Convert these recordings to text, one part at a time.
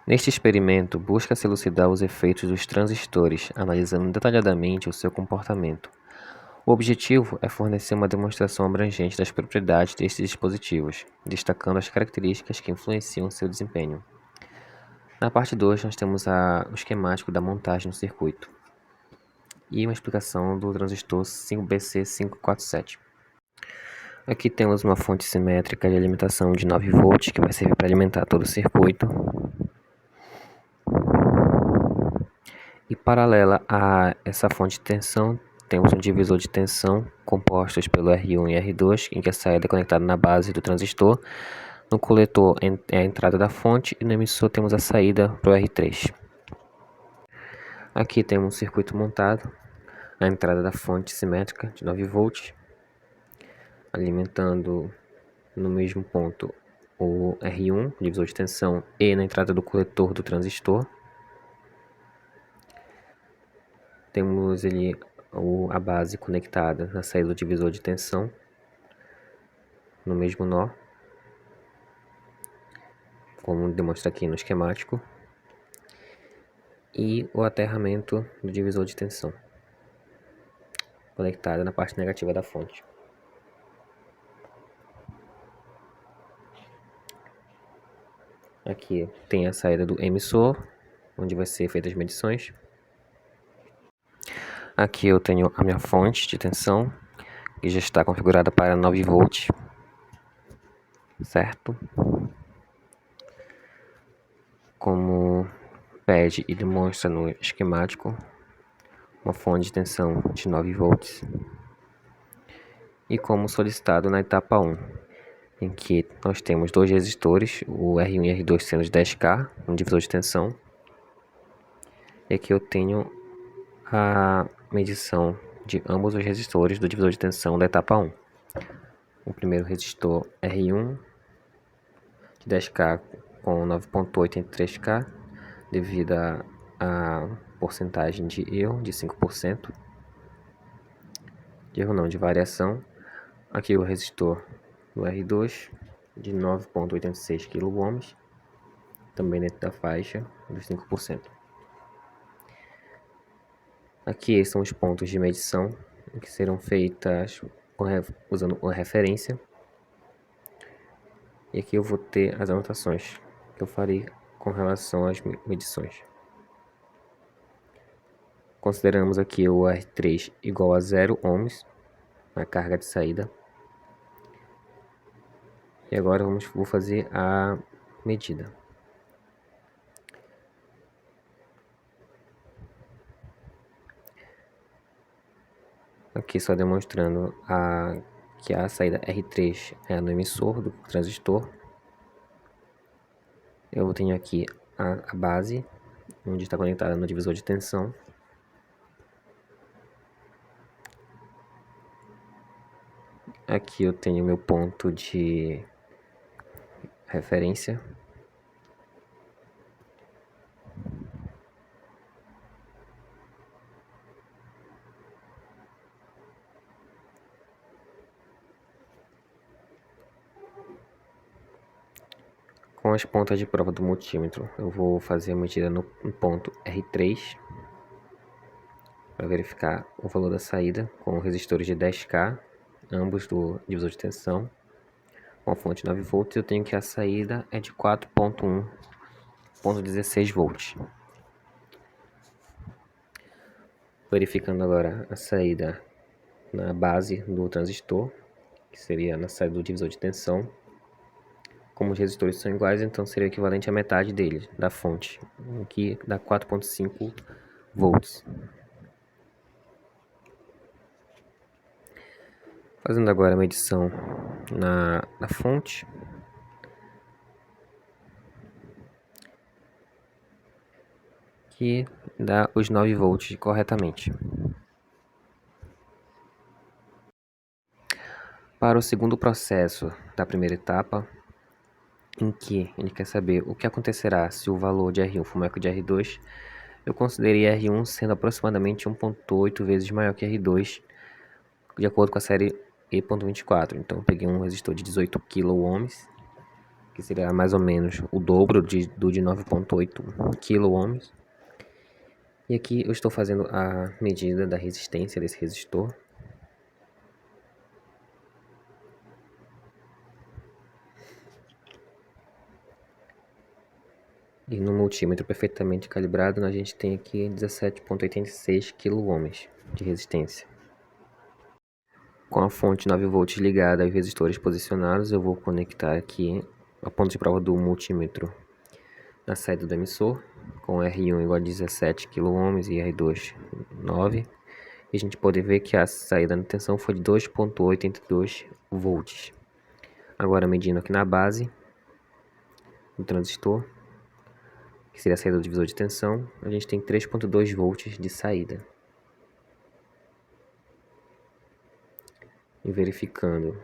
Neste experimento, busca-se elucidar os efeitos dos transistores, analisando detalhadamente o seu comportamento. O objetivo é fornecer uma demonstração abrangente das propriedades destes dispositivos, destacando as características que influenciam seu desempenho. Na parte 2, nós temos o esquemático da montagem do circuito e uma explicação do transistor 5BC547. Aqui temos uma fonte simétrica de alimentação de 9 volts que vai servir para alimentar todo o circuito. E paralela a essa fonte de tensão, temos um divisor de tensão compostos pelo R1 e R2, em que a saída é conectada na base do transistor. No coletor é a entrada da fonte e no emissor temos a saída para o R3. Aqui temos um circuito montado, a entrada da fonte simétrica de 9 volts, alimentando no mesmo ponto o R1, divisor de tensão, e na entrada do coletor do transistor. Temos a base conectada na saída do divisor de tensão, no mesmo nó, como demonstra aqui no esquemático, e o aterramento do divisor de tensão, conectado na parte negativa da fonte. Aqui tem a saída do emissor, onde vai ser feitas as medições. Aqui eu tenho a minha fonte de tensão, que já está configurada para 9 volts, certo? Como pede e demonstra no esquemático, uma fonte de tensão de 9 volts. E como solicitado na etapa 1, em que nós temos dois resistores, o R1 e R2 sendo de 10K, um divisor de tensão. E aqui eu tenho a medição de ambos os resistores do divisor de tensão da etapa 1. O primeiro resistor R1 de 10K com 9.8 entre 3K, devido à porcentagem de erro de 5%, de variação. Aqui o resistor do R2 de 9.86 kΩ, também dentro da faixa dos 5%. Aqui são os pontos de medição que serão feitas usando a referência. E aqui eu vou ter as anotações que eu farei com relação às medições. Consideramos aqui o R3 igual a 0 ohms na carga de saída. E agora vou fazer a medida. Aqui só demonstrando que a saída R3 é no emissor do transistor. Eu tenho aqui a base, onde está conectada no divisor de tensão. Aqui eu tenho meu ponto de referência. Com as pontas de prova do multímetro, eu vou fazer a medida no ponto R3 para verificar o valor da saída com resistores de 10K, ambos do divisor de tensão, com a fonte 9 volts. Eu tenho que a saída é de 4.1.16 volts. Verificando agora a saída na base do transistor, que seria na saída do divisor de tensão. Como os resistores são iguais, então seria equivalente à metade dele, da fonte, que dá 4.5 volts. Fazendo agora a medição na fonte. Que dá os 9 volts corretamente. Para o segundo processo da primeira etapa, em que ele quer saber o que acontecerá se o valor de R1 for maior que o de R2, eu considerei R1 sendo aproximadamente 1.8 vezes maior que R2, de acordo com a série E.24. Então eu peguei um resistor de 18 kΩ que seria mais ou menos o dobro do de 9,8 kΩ. E aqui eu estou fazendo a medida da resistência desse resistor. E no multímetro perfeitamente calibrado, a gente tem aqui 17,86 kΩ de resistência. Com a fonte 9 volts ligada e os resistores posicionados, eu vou conectar aqui a ponta de prova do multímetro na saída do emissor, com R1 igual a 17 kΩ e R2 9. E a gente pode ver que a saída da tensão foi de 2,82 volts. Agora, medindo aqui na base do transistor, que seria a saída do divisor de tensão, a gente tem 3,2 volts de saída. E verificando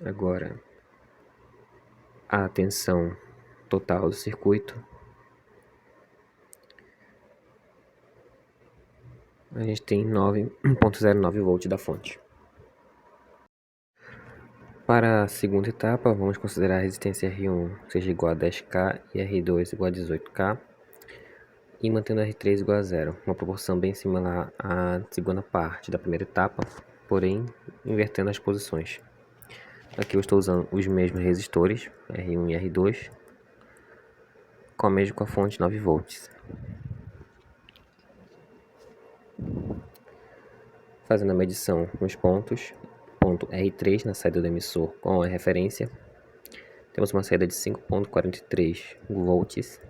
agora a tensão total do circuito, a gente tem 9,09 volts da fonte. Para a segunda etapa, vamos considerar a resistência R1 seja igual a 10K e R2 igual a 18K, e mantendo R3 igual a 0, uma proporção bem similar à segunda parte da primeira etapa, porém invertendo as posições. Aqui eu estou usando os mesmos resistores, R1 e R2, com a fonte 9 volts. Fazendo a medição nos pontos, ponto R3 na saída do emissor com a referência, temos uma saída de 5,43 volts.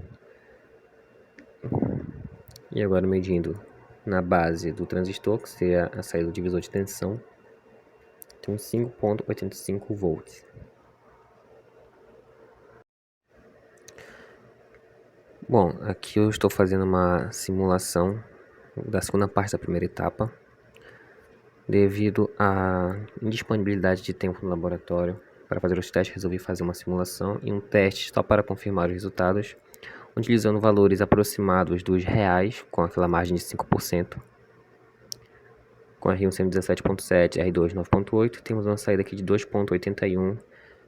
E agora medindo na base do transistor, que seria a saída do divisor de tensão, temos 5,85 volts. Bom, aqui eu estou fazendo uma simulação da segunda parte da primeira etapa. Devido à indisponibilidade de tempo no laboratório para fazer os testes, resolvi fazer uma simulação e um teste só para confirmar os resultados, utilizando valores aproximados dos reais, com aquela margem de 5%, com R1 sendo 17,7, R2 9,8, temos uma saída aqui de 2,81,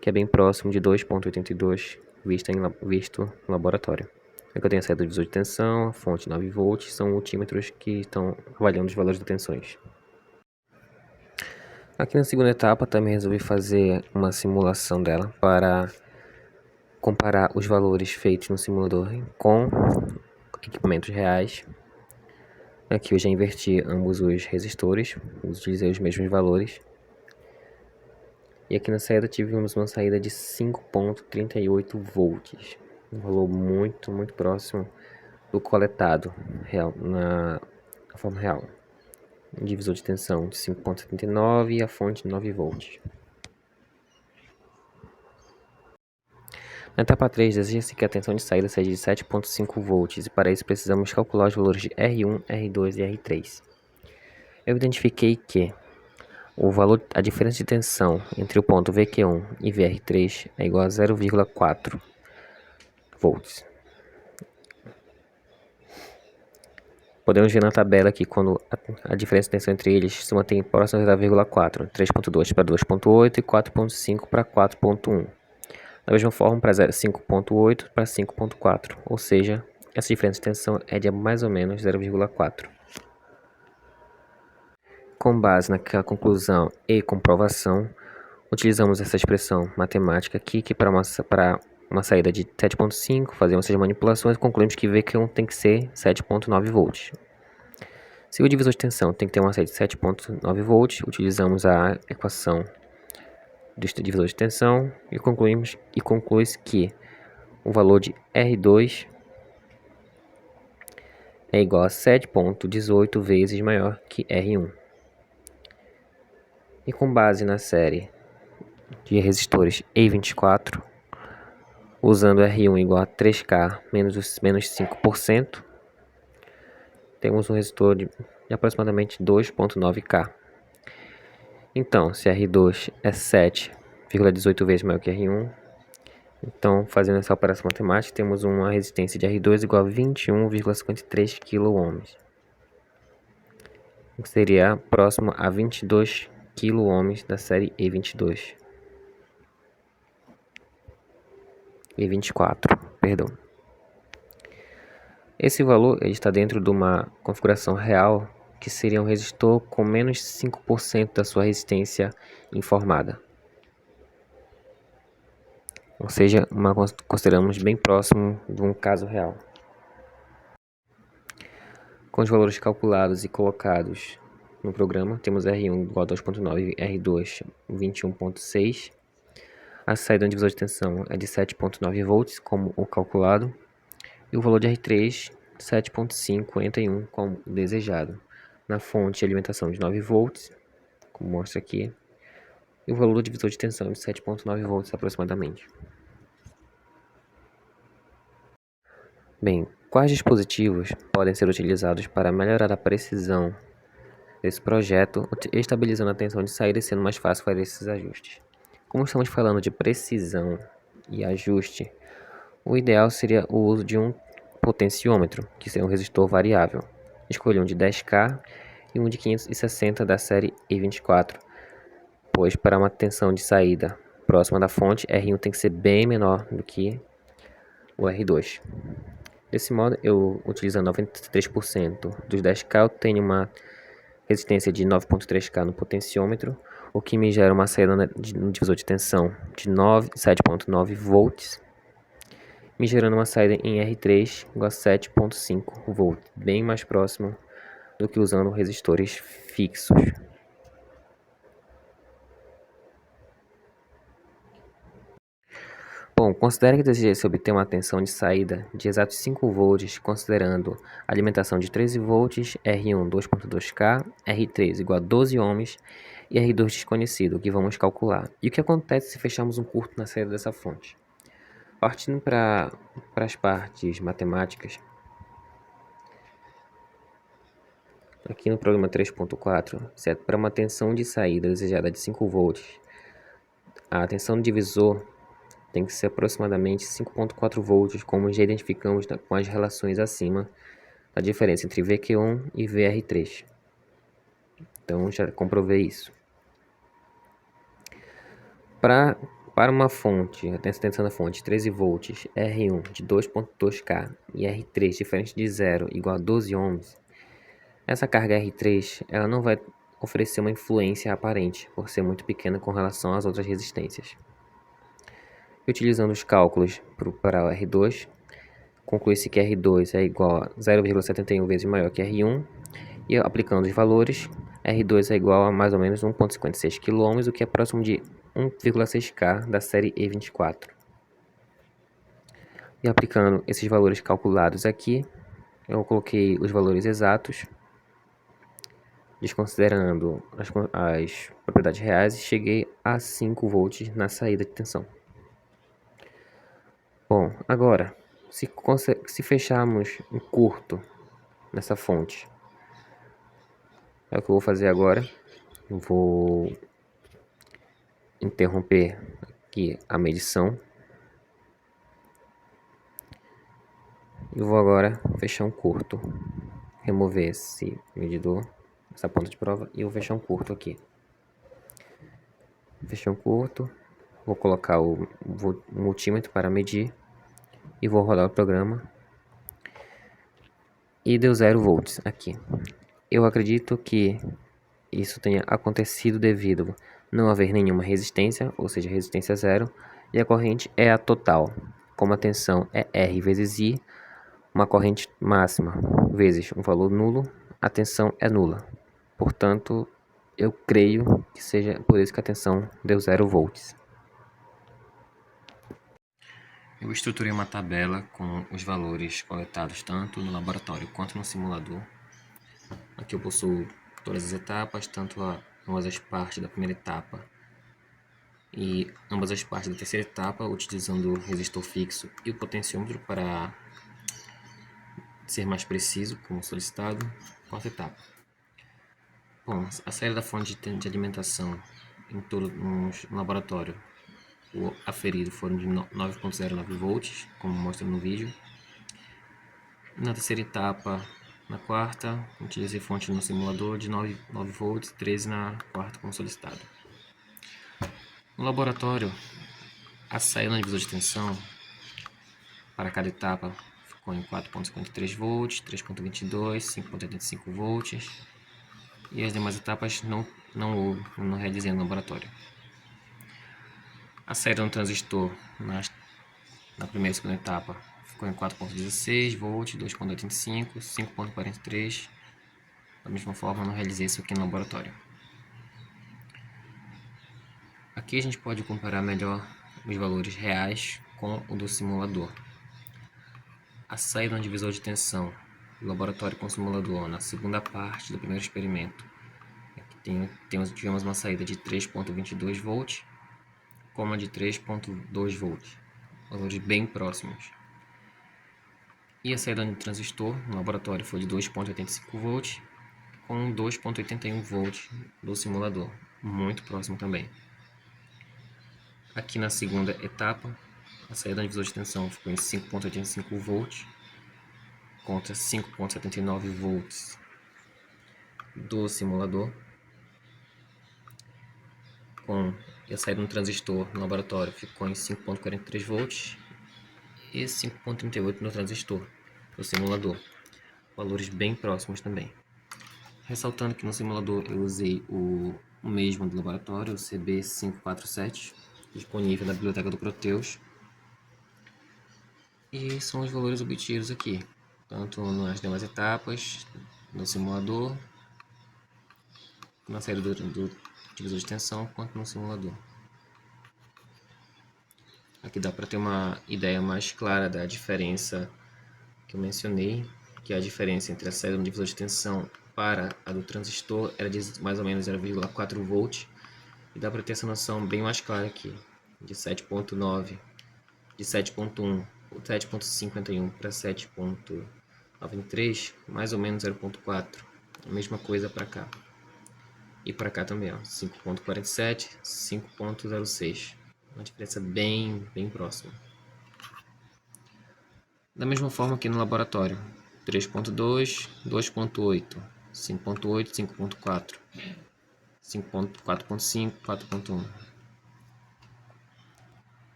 que é bem próximo de 2,82 visto no laboratório. Aqui eu tenho a saída do divisor de tensão, a fonte 9 volts, são multímetros que estão avaliando os valores de tensões. Aqui na segunda etapa também resolvi fazer uma simulação dela para comparar os valores feitos no simulador com equipamentos reais. Aqui eu já inverti ambos os resistores, utilizei os mesmos valores. E aqui na saída tivemos uma saída de 5,38 volts, um valor muito próximo do coletado real, na forma real. Um divisor de tensão de 5,79 e a fonte 9 volts. Na etapa 3, deseja-se que a tensão de saída seja de 7,5 volts e para isso precisamos calcular os valores de R1, R2 e R3. Eu identifiquei que a diferença de tensão entre o ponto VQ1 e VR3 é igual a 0,4 volts. Podemos ver na tabela que quando a diferença de tensão entre eles se mantém próxima a 0,4, 3,2 para 2,8 e 4,5 para 4,1. Da mesma forma para 5,8 para 5,4, ou seja, essa diferença de tensão é de mais ou menos 0,4. Com base naquela conclusão e comprovação, utilizamos essa expressão matemática aqui, que para uma saída de 7,5, fazemos essas manipulações e concluímos que VQ1 tem que ser 7,9 volts. Se o divisor de tensão tem que ter uma saída de 7,9 volts, utilizamos a equação do divisor de tensão e conclui-se que o valor de R2 é igual a 7,18 vezes maior que R1. E com base na série de resistores E24, usando R1 igual a 3K menos 5%, temos um resistor de aproximadamente 2,9K. Então, se R2 é 7,18 vezes maior que R1, então, fazendo essa operação matemática, temos uma resistência de R2 igual a 21,53 kΩ, que seria próximo a 22 kΩ da série E22. e 24, perdão. Esse valor ele está dentro de uma configuração real, que seria um resistor com menos 5% da sua resistência informada. Ou seja, consideramos bem próximo de um caso real. Com os valores calculados e colocados no programa, temos R1 igual a 2.9 e R2 21.6. A saída do divisor de tensão é de 7.9 volts, como o calculado, e o valor de R3 7.541, como desejado. Na fonte, alimentação de 9 volts, como mostra aqui, e o valor do divisor de tensão de 7.9 volts aproximadamente. Bem, quais dispositivos podem ser utilizados para melhorar a precisão desse projeto, estabilizando a tensão de saída e sendo mais fácil fazer esses ajustes? Como estamos falando de precisão e ajuste, o ideal seria o uso de um potenciômetro, que seria um resistor variável. Escolha um de 10K e um de 560 da série E24, pois para uma tensão de saída próxima da fonte, R1 tem que ser bem menor do que o R2. Desse modo, eu utilizando 93% dos 10K, eu tenho uma resistência de 9.3K no potenciômetro, o que me gera uma saída no divisor de tensão de 7.9 volts, me gerando uma saída em R3 igual a 7.5 volts, bem mais próximo do que usando resistores fixos. Bom, considere que deseja obter uma tensão de saída de exatos 5 volts, considerando a alimentação de 13 volts, R1 2.2K, R3 igual a 12 ohms e R2 desconhecido, que vamos calcular. E o que acontece se fecharmos um curto na saída dessa fonte? Partindo para as partes matemáticas, aqui no problema 3.4, certo? Para uma tensão de saída desejada de 5 volts, a tensão do divisor tem que ser aproximadamente 5.4 volts, como já identificamos com as relações acima, a diferença entre VQ1 e VR3. Então, já comprovei isso. Para uma fonte, a tensão da fonte 13 volts, R1 de 2.2K e R3 diferente de 0 igual a 12 ohms, essa carga R3 ela não vai oferecer uma influência aparente, por ser muito pequena com relação às outras resistências. Utilizando os cálculos para o R2, conclui-se que R2 é igual a 0,71 vezes maior que R1, e aplicando os valores, R2 é igual a mais ou menos 1,56 km, o que é próximo de 1,6K da série E24. E aplicando esses valores calculados aqui, eu coloquei os valores exatos, desconsiderando as propriedades reais, e cheguei a 5 volts na saída de tensão. Bom, agora, se fecharmos um curto nessa fonte, é o que eu vou fazer agora. Eu vou interromper aqui a medição. Eu vou agora fechar um curto, remover esse medidor, essa ponta de prova, e eu vou fechar um curto aqui. Fechei um curto, vou colocar o multímetro para medir e vou rodar o programa. E deu 0 volts aqui. Eu acredito que isso tenha acontecido devido não haver nenhuma resistência, ou seja, resistência zero, e a corrente é a total. Como a tensão é R vezes I, uma corrente máxima vezes um valor nulo, a tensão é nula. Portanto, eu creio que seja por isso que a tensão deu 0 volts. Eu estruturei uma tabela com os valores coletados tanto no laboratório quanto no simulador. Aqui eu possuo todas as etapas, tanto ambas as partes da primeira etapa e ambas as partes da terceira etapa, utilizando o resistor fixo e o potenciômetro para ser mais preciso, como solicitado. Quarta etapa. Bom, a saída da fonte de alimentação no laboratório, o aferido foram de 9.09 volts, como mostra no vídeo. Na terceira etapa, na quarta, utilizei fonte no simulador de 9 volts, 13 na quarta, como solicitado. No laboratório, a saída no divisor de tensão para cada etapa ficou em 4.53 volts, 3.22, 5.85 volts. E as demais etapas não realizei no laboratório. A saída do transistor na primeira e segunda etapa ficou em 4.16 volts, 2.85, 5.43. Da mesma forma, não realizei isso aqui no laboratório. Aqui a gente pode comparar melhor os valores reais com o do simulador. A saída do divisor de tensão do laboratório com o simulador na segunda parte do primeiro experimento. Aqui tivemos uma saída de 3.22 volts, como a de 3.2 volts, valores bem próximos. E a saída do transistor no laboratório foi de 2.85 volts, com 2.81 volts do simulador, muito próximo também. Aqui na segunda etapa, a saída do divisor de tensão ficou em 5.85 volts, contra 5.79 volts do simulador, e a saída do transistor no laboratório ficou em 5.43 volts e 5.38 no transistor do simulador, valores bem próximos também. Ressaltando que no simulador eu usei o mesmo do laboratório, o CB547, disponível na biblioteca do Proteus. E são os valores obtidos aqui, tanto nas demais etapas, no simulador, na saída do divisor de tensão, quanto no simulador. Aqui dá para ter uma ideia mais clara da diferença que eu mencionei, que a diferença entre a saída do divisor de tensão para a do transistor era de mais ou menos 0,4 volts, e dá para ter essa noção bem mais clara aqui, de 7.9, de 7.1, 7.51 para 7.93, mais ou menos 0.4, a mesma coisa para cá. E para cá também, 5.47, 5.06, uma diferença bem próxima. Da mesma forma que no laboratório, 3.2, 2.8, 5.8, 5.4, 4.5, 4.1.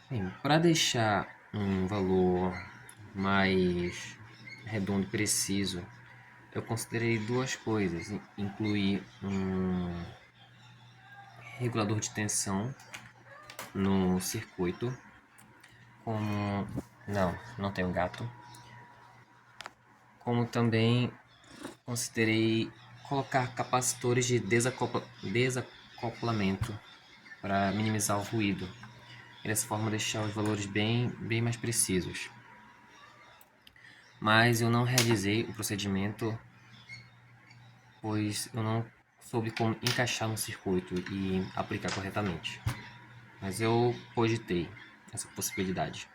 Bem, para deixar um valor mais redondo e preciso, eu considerei duas coisas: incluir um regulador de tensão no circuito, como não tem um gato, como também considerei colocar capacitores de desacoplamento para minimizar o ruído, e dessa forma deixar os valores bem mais precisos. Mas eu não realizei o procedimento, pois eu não soube como encaixar no circuito e aplicar corretamente. Mas eu cogitei essa possibilidade.